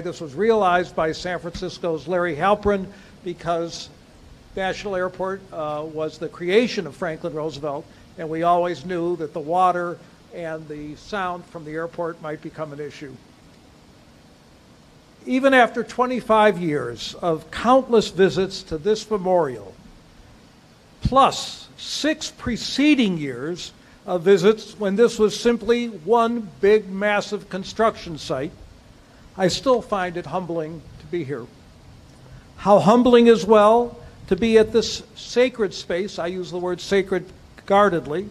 This was realized by San Francisco's Larry Halperin because National Airport was the creation of Franklin Roosevelt, and we always knew that the water and the sound from the airport might become an issue. Even after 25 years of countless visits to this memorial, plus 6 preceding years of visits when this was simply one big, massive construction site, I still find it humbling to be here. How humbling as well to be at this sacred space, I use the word sacred guardedly,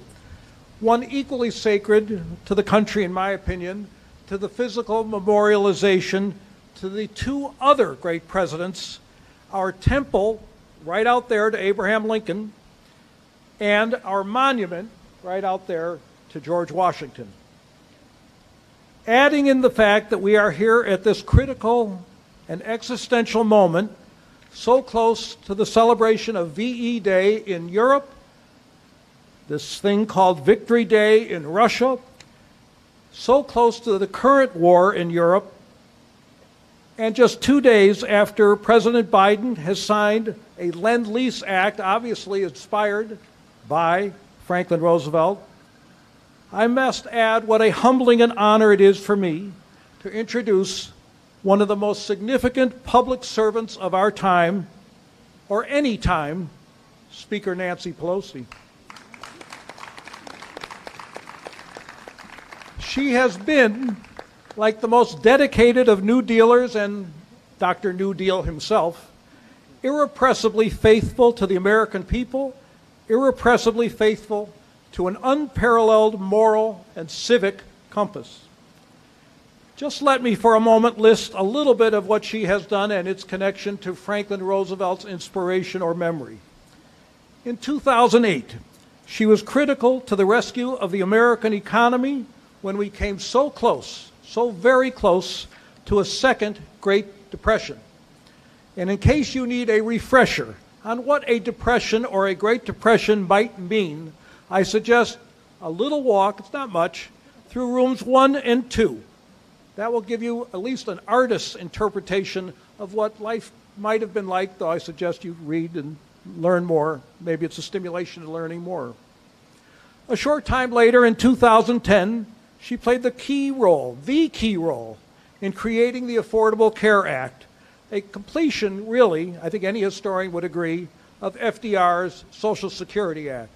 one equally sacred to the country, in my opinion, to the physical memorialization to the 2 other great presidents, our temple right out there to Abraham Lincoln, and our monument right out there to George Washington. Adding in the fact that we are here at this critical and existential moment, so close to the celebration of VE Day in Europe, this thing called Victory Day in Russia, so close to the current war in Europe, and just 2 days after President Biden has signed a Lend-Lease Act, obviously inspired by Franklin Roosevelt, I must add what a humbling and honor it is for me to introduce one of the most significant public servants of our time, or any time, Speaker Nancy Pelosi. She has been, like the most dedicated of New Dealers and Dr. New Deal himself, irrepressibly faithful to the American people, irrepressibly faithful to an unparalleled moral and civic compass. Just let me for a moment list a little bit of what she has done and its connection to Franklin Roosevelt's inspiration or memory. In 2008, she was critical to the rescue of the American economy when we came so close, so very close, to a second Great Depression. And in case you need a refresher on what a depression or a Great Depression might mean, I suggest a little walk, it's not much, through rooms 1 and 2. That will give you at least an artist's interpretation of what life might have been like, though I suggest you read and learn more. Maybe it's a stimulation to learning more. A short time later, in 2010, she played the key role in creating the Affordable Care Act, a completion, really, I think any historian would agree, of FDR's Social Security Act.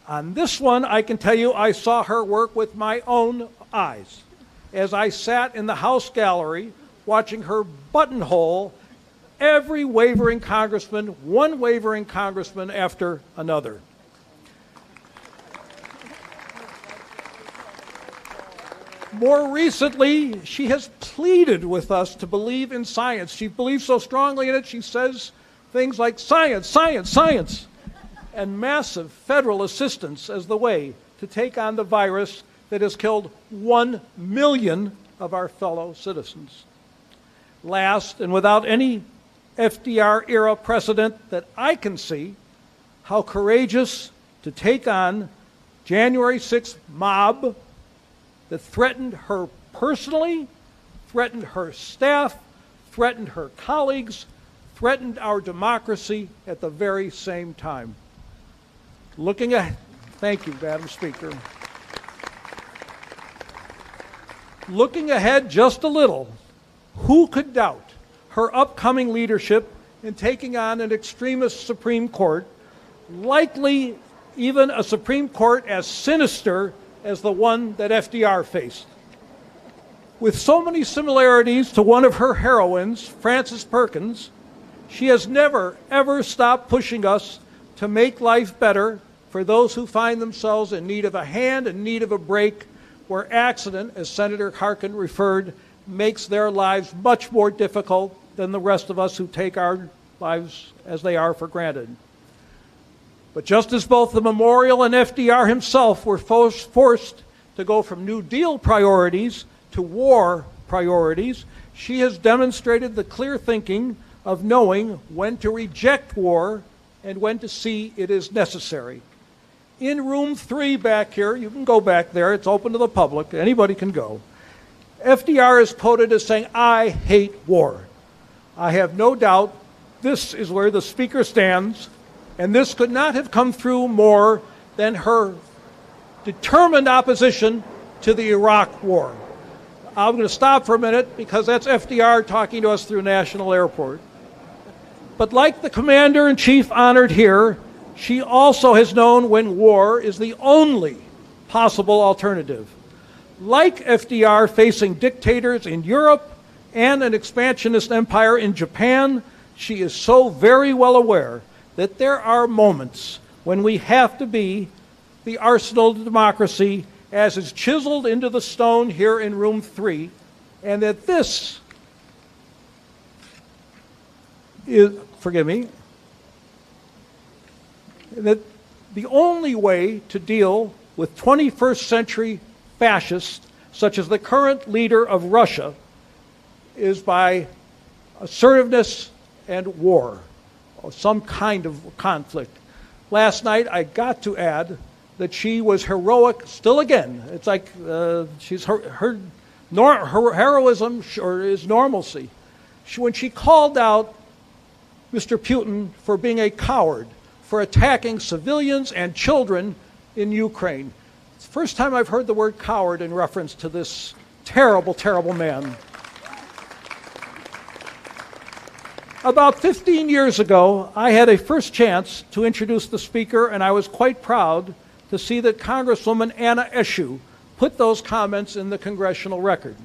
On this one, I can tell you I saw her work with my own eyes as I sat in the House gallery watching her buttonhole every wavering congressman, one wavering congressman after another. More recently, she has pleaded with us to believe in science. She believes so strongly in it, she says things like science, science, science, and massive federal assistance as the way to take on the virus that has killed 1 million of our fellow citizens. Last, and without any FDR-era precedent that I can see, how courageous to take on January 6th mob that threatened her personally, threatened her staff, threatened her colleagues, threatened our democracy at the very same time. Looking ahead, thank you, Madam Speaker. Looking ahead just a little, who could doubt her upcoming leadership in taking on an extremist Supreme Court, likely even a Supreme Court as sinister as the one that FDR faced? With so many similarities to one of her heroines, Frances Perkins, she has never, ever stopped pushing us to make life better for those who find themselves in need of a hand, in need of a break, where accident, as Senator Harkin referred, makes their lives much more difficult than the rest of us who take our lives as they are for granted. But just as both the memorial and FDR himself were forced to go from New Deal priorities to war priorities, she has demonstrated the clear thinking of knowing when to reject war and when to see it is necessary. In room 3 back here, you can go back there, it's open to the public, anybody can go. FDR is quoted as saying, "I hate war." I have no doubt this is where the speaker stands, and this could not have come through more than her determined opposition to the Iraq War. I'm going to stop for a minute because that's FDR talking to us through National Airport. But like the Commander-in-Chief honored here, she also has known when war is the only possible alternative. Like FDR facing dictators in Europe and an expansionist empire in Japan, she is so very well aware that there are moments when we have to be the arsenal of democracy as is chiseled into the stone here in room 3, and that this is, forgive me, that the only way to deal with 21st century fascists, such as the current leader of Russia, is by assertiveness and war, or some kind of conflict. Last night, I got to add that she was heroic still again. It's like she's her heroism or is normalcy. When she called out Mr. Putin for being a coward, for attacking civilians and children in Ukraine. It's the first time I've heard the word coward in reference to this terrible, terrible man. About 15 years ago, I had a first chance to introduce the speaker, and I was quite proud to see that Congresswoman Anna Eshoo put those comments in the congressional record.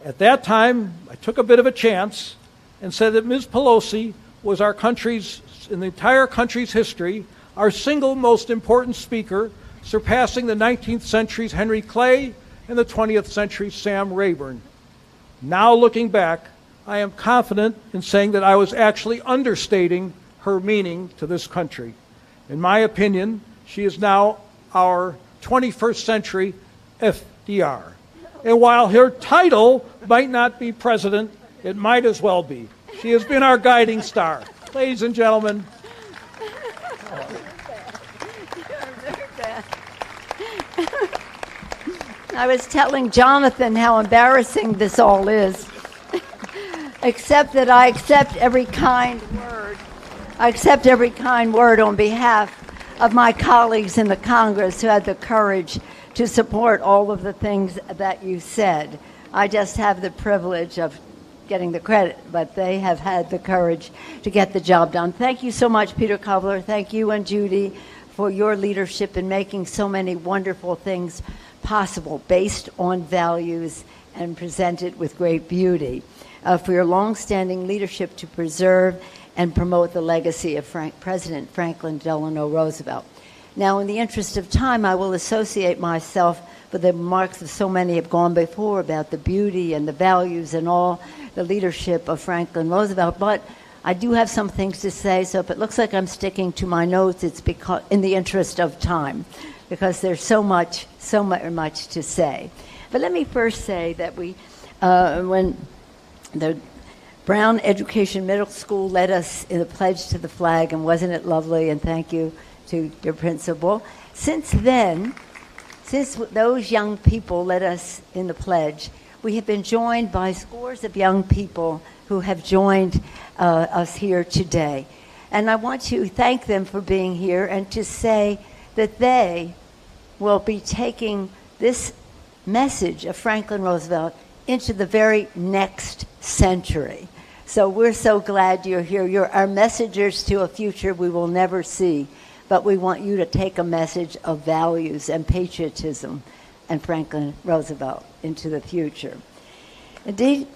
At that time, I took a bit of a chance and said that Ms. Pelosi was our country's, in the entire country's history, our single most important speaker, surpassing the 19th century's Henry Clay and the 20th century's Sam Rayburn. Now looking back, I am confident in saying that I was actually understating her meaning to this country. In my opinion, she is now our 21st century FDR. And while her title might not be president, it might as well be. She has been our guiding star. Ladies and gentlemen. I was telling Jonathan how embarrassing this all is. Except that I accept every kind word. I accept every kind word on behalf of my colleagues in the Congress who had the courage to support all of the things that you said. I just have the privilege of getting the credit, but they have had the courage to get the job done. Thank you so much, Peter Kovler. Thank you and Judy for your leadership in making so many wonderful things possible based on values and presented with great beauty. For your long-standing leadership to preserve and promote the legacy of President Franklin Delano Roosevelt. Now, in the interest of time, I will associate myself with the remarks of so many have gone before about the beauty and the values and all the leadership of Franklin Roosevelt, but I do have some things to say, so if it looks like I'm sticking to my notes, it's because in the interest of time, because there's so much to say. But let me first say that when the Brown Education Middle School led us in the pledge to the flag, and wasn't it lovely, and thank you to your principal. Since then, since those young people led us in the pledge, we have been joined by scores of young people who have joined us here today. And I want to thank them for being here and to say that they will be taking this message of Franklin Roosevelt into the very next century. So we're so glad you're here. You're our messengers to a future we will never see, but we want you to take a message of values and patriotism and Franklin Roosevelt into the future. Indeed,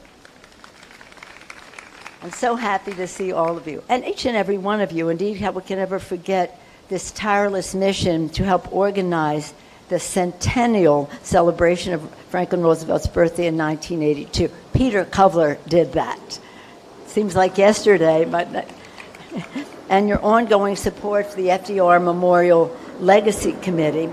I'm so happy to see all of you, and each and every one of you. Indeed, how we can ever forget this tireless mission to help organize the centennial celebration of Franklin Roosevelt's birthday in 1982. Peter Kovler did that. Seems like yesterday, but and your ongoing support for the FDR Memorial Legacy Committee.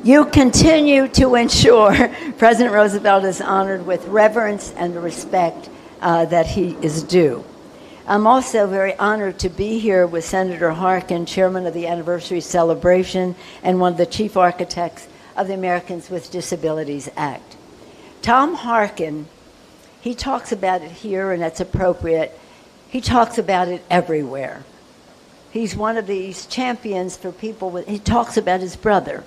You continue to ensure President Roosevelt is honored with reverence and the respect that he is due. I'm also very honored to be here with Senator Harkin, chairman of the anniversary celebration and one of the chief architects of the Americans with Disabilities Act. Tom Harkin, he talks about it here, and that's appropriate. He talks about it everywhere. He's one of these champions for people with, he talks about his brother.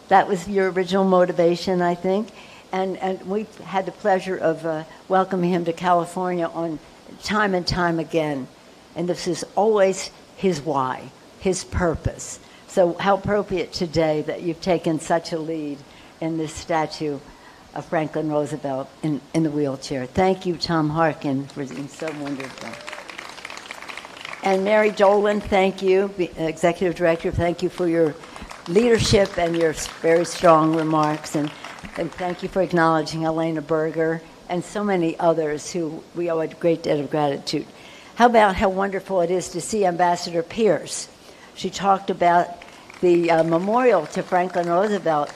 That was your original motivation, I think. And we've had the pleasure of welcoming him to California on time and time again. And this is always his why, his purpose. So how appropriate today that you've taken such a lead in this statue of Franklin Roosevelt in the wheelchair. Thank you, Tom Harkin, for being so wonderful. And Mary Dolan, thank you, Executive Director, thank you for your leadership and your very strong remarks. And thank you for acknowledging Elena Berger and so many others who we owe a great debt of gratitude. How about how wonderful it is to see Ambassador Pierce? She talked about the memorial to Franklin Roosevelt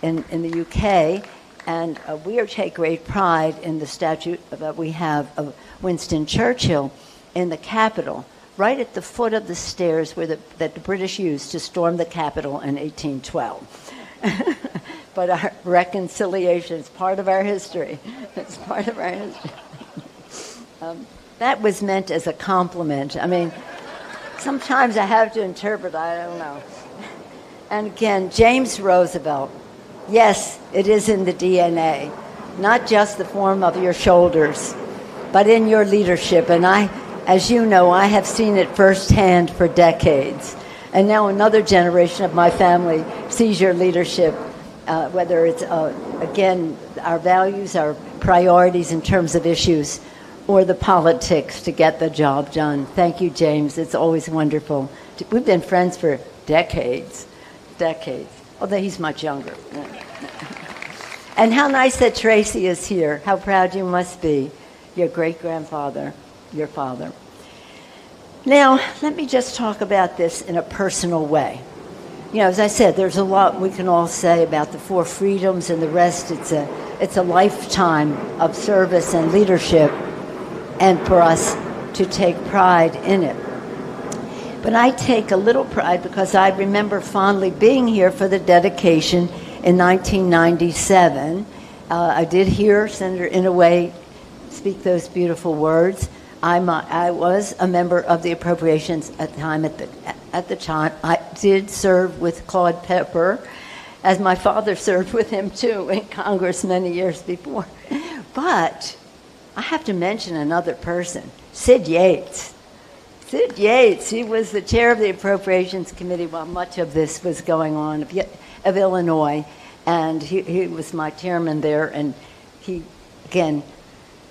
in the UK, and we take great pride in the statue that we have of Winston Churchill in the Capitol, right at the foot of the stairs that the British used to storm the Capitol in 1812. But our reconciliation is part of our history. It's part of our history. That was meant as a compliment. I mean, sometimes I have to interpret, I don't know. And again, James Roosevelt. Yes, it is in the DNA, not just the form of your shoulders, but in your leadership. And as you know, I have seen it firsthand for decades. And now another generation of my family sees your leadership, whether it's, again, our values, our priorities in terms of issues, or the politics to get the job done. Thank you, James. It's always wonderful. We've been friends for decades, although he's much younger. And how nice that Tracy is here. How proud you must be, your great-grandfather, your father. Now, let me just talk about this in a personal way. You know, as I said, there's a lot we can all say about the 4 freedoms and the rest. It's a lifetime of service and leadership, and for us to take pride in it. But I take a little pride because I remember fondly being here for the dedication in 1997. I did hear Senator Inouye speak those beautiful words. I was a member of the Appropriations at the time. At the time, I did serve with Claude Pepper, as my father served with him too in Congress many years before. But I have to mention another person, Sid Yates. Sid Yates, he was the chair of the Appropriations Committee while much of this was going on of Illinois, and he was my chairman there, and he, again,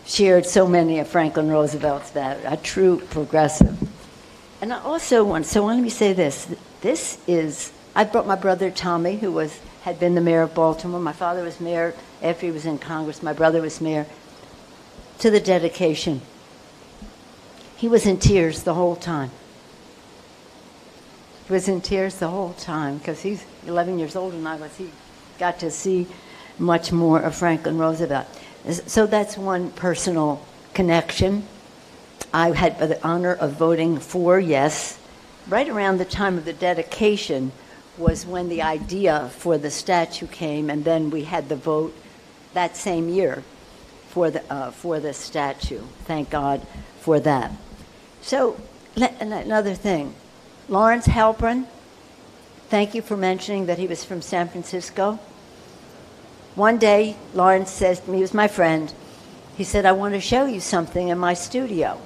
shared so many of Franklin Roosevelt's values, a true progressive. And I also let me say this. I brought my brother Tommy, who had been the mayor of Baltimore. My father was mayor after he was in Congress. My brother was mayor. To the dedication. He was in tears the whole time. He was in tears the whole time because he's 11 years older than I was. He got to see much more of Franklin Roosevelt. So that's one personal connection. I had the honor of voting for yes. Right around the time of the dedication was when the idea for the statue came, and then we had the vote that same year for the statue. Thank God for that. So another thing, Lawrence Halpern, thank you for mentioning that he was from San Francisco. One day, Lawrence says to me, he was my friend, he said, I want to show you something in my studio.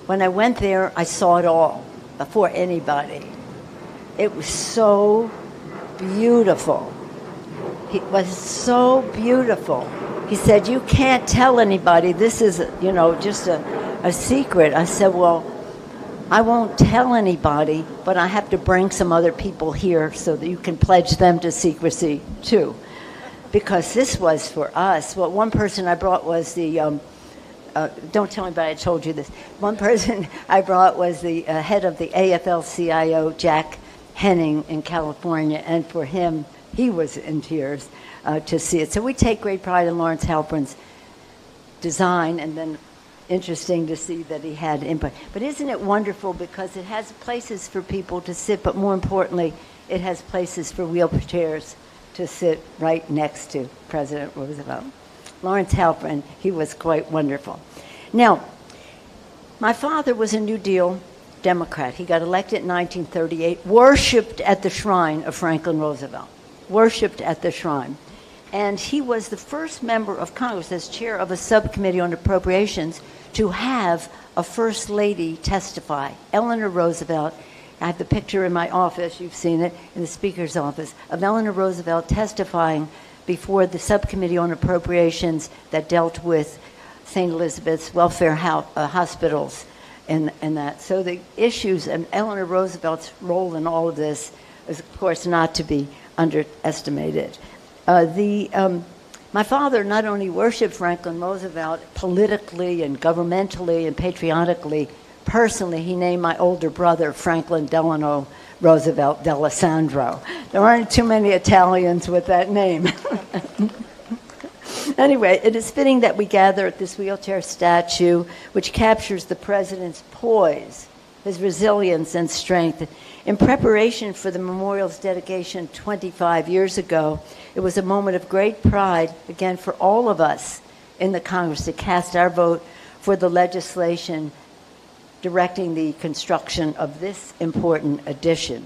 When I went there, I saw it all before anybody. It was so beautiful. It was so beautiful. He said, you can't tell anybody. This is, just a secret. I said, well, I won't tell anybody, but I have to bring some other people here so that you can pledge them to secrecy, too. Because this was for us. Well, one person I brought was the, don't tell anybody I told you this. One person I brought was the head of the AFL-CIO, Jack Henning in California, and for him, he was in tears to see it. So we take great pride in Lawrence Halpern's design, and then interesting to see that he had input. But isn't it wonderful because it has places for people to sit, but more importantly, it has places for wheelchairs to sit right next to President Roosevelt. Lawrence Halpern, he was quite wonderful. Now, my father was a New Deal Democrat. He got elected in 1938, worshipped at the shrine of Franklin Roosevelt, worshipped at the shrine. And he was the first member of Congress as chair of a subcommittee on appropriations to have a first lady testify. Eleanor Roosevelt, I have the picture in my office, you've seen it, in the Speaker's office, of Eleanor Roosevelt testifying before the subcommittee on appropriations that dealt with St. Elizabeth's welfare hospitals and that. So the issues and Eleanor Roosevelt's role in all of this is, of course, not to be underestimated. My father not only worshipped Franklin Roosevelt politically and governmentally and patriotically, personally, he named my older brother Franklin Delano Roosevelt D'Alessandro. There aren't too many Italians with that name. Anyway, it is fitting that we gather at this wheelchair statue, which captures the president's poise, his resilience and strength. In preparation for the memorial's dedication 25 years ago, it was a moment of great pride, again, for all of us in the Congress to cast our vote for the legislation directing the construction of this important addition.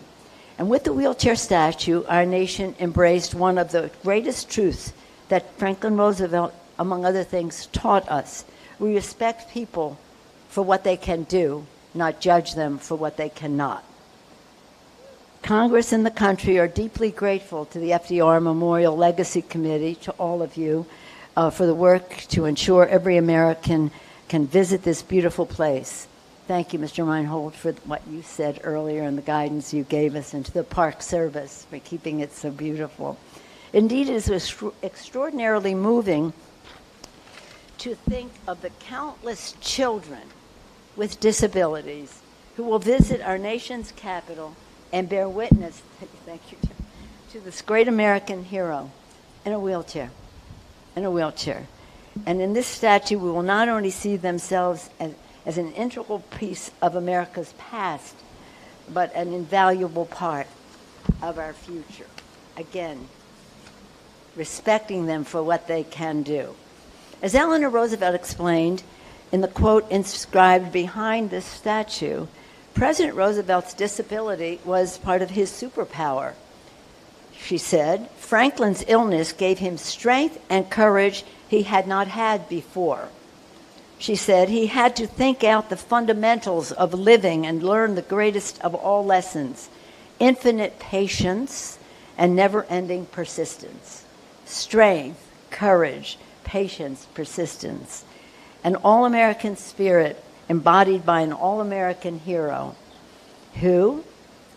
And with the wheelchair statue, our nation embraced one of the greatest truths that Franklin Roosevelt, among other things, taught us. We respect people for what they can do, not judge them for what they cannot. Congress and the country are deeply grateful to the FDR Memorial Legacy Committee, to all of you, for the work to ensure every American can visit this beautiful place. Thank you, Mr. Reinhold, for what you said earlier and the guidance you gave us, and to the Park Service for keeping it so beautiful. Indeed, it is extraordinarily moving to think of the countless children with disabilities who will visit our nation's capital and bear witness, thank you, to this great American hero in a wheelchair, And in this statue, we will not only see themselves as an integral piece of America's past, but an invaluable part of our future. Again, respecting them for what they can do. As Eleanor Roosevelt explained in the quote inscribed behind this statue, President Roosevelt's disability was part of his superpower. She said, Franklin's illness gave him strength and courage he had not had before. She said he had to think out the fundamentals of living and learn the greatest of all lessons, infinite patience and never-ending persistence. Strength, courage, patience, persistence. An all-American spirit embodied by an all-American hero who,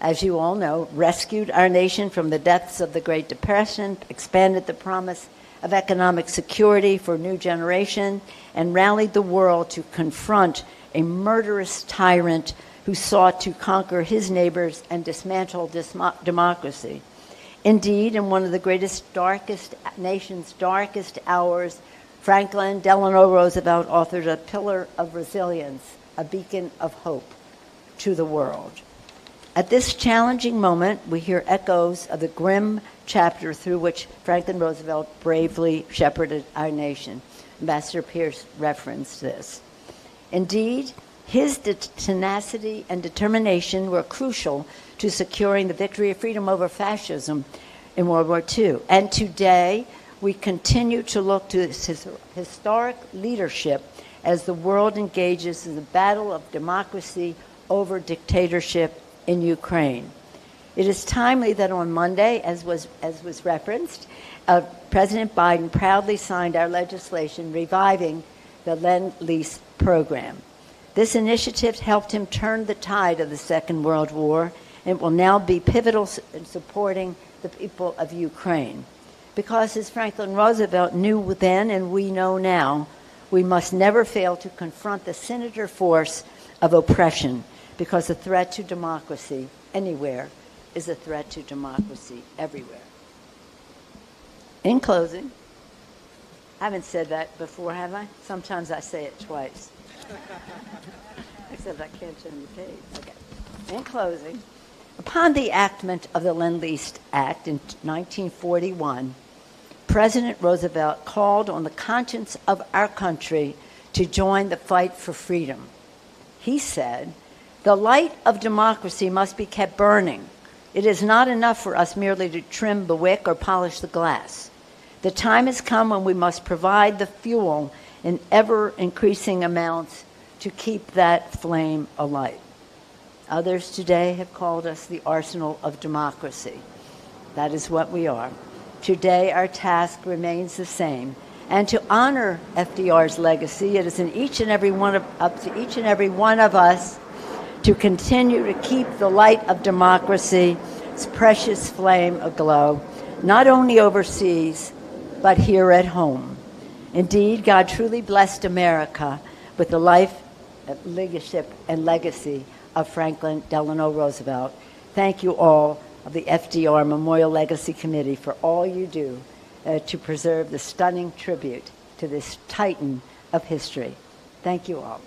as you all know, rescued our nation from the depths of the Great Depression, expanded the promise of economic security for a new generation, and rallied the world to confront a murderous tyrant who sought to conquer his neighbors and dismantle democracy. Indeed, in one of the nation's darkest hours, Franklin Delano Roosevelt authored a pillar of resilience, a beacon of hope to the world. At this challenging moment, we hear echoes of the grim chapter through which Franklin Roosevelt bravely shepherded our nation. Ambassador Pierce referenced this. Indeed, his tenacity and determination were crucial to securing the victory of freedom over fascism in World War II. And today, we continue to look to his historic leadership as the world engages in the battle of democracy over dictatorship in Ukraine. It is timely that on Monday, as was referenced, President Biden proudly signed our legislation reviving the Lend-Lease program. This initiative helped him turn the tide of the Second World War and will now be pivotal in supporting the people of Ukraine. Because, as Franklin Roosevelt knew then and we know now, we must never fail to confront the sinister force of oppression, because the threat to democracy anywhere is a threat to democracy everywhere. In closing, I haven't said that before, have I? Sometimes I say it twice. Except I can't turn the page. Okay. In closing, Upon the enactment of the Lend-Lease Act in 1941, President Roosevelt called on the conscience of our country to join the fight for freedom. He said, "The light of democracy must be kept burning. It is not enough for us merely to trim the wick or polish the glass. The time has come when we must provide the fuel in ever-increasing amounts to keep that flame alight." Others today have called us the arsenal of democracy. That is what we are. Today, our task remains the same. And to honor FDR's legacy, it is up to each and every one of us to continue to keep the light of democracy, its precious flame aglow, not only overseas, but here at home. Indeed, God truly blessed America with the life, leadership, and legacy of Franklin Delano Roosevelt. Thank you all of the FDR Memorial Legacy Committee for all you do to preserve the stunning tribute to this titan of history. Thank you all.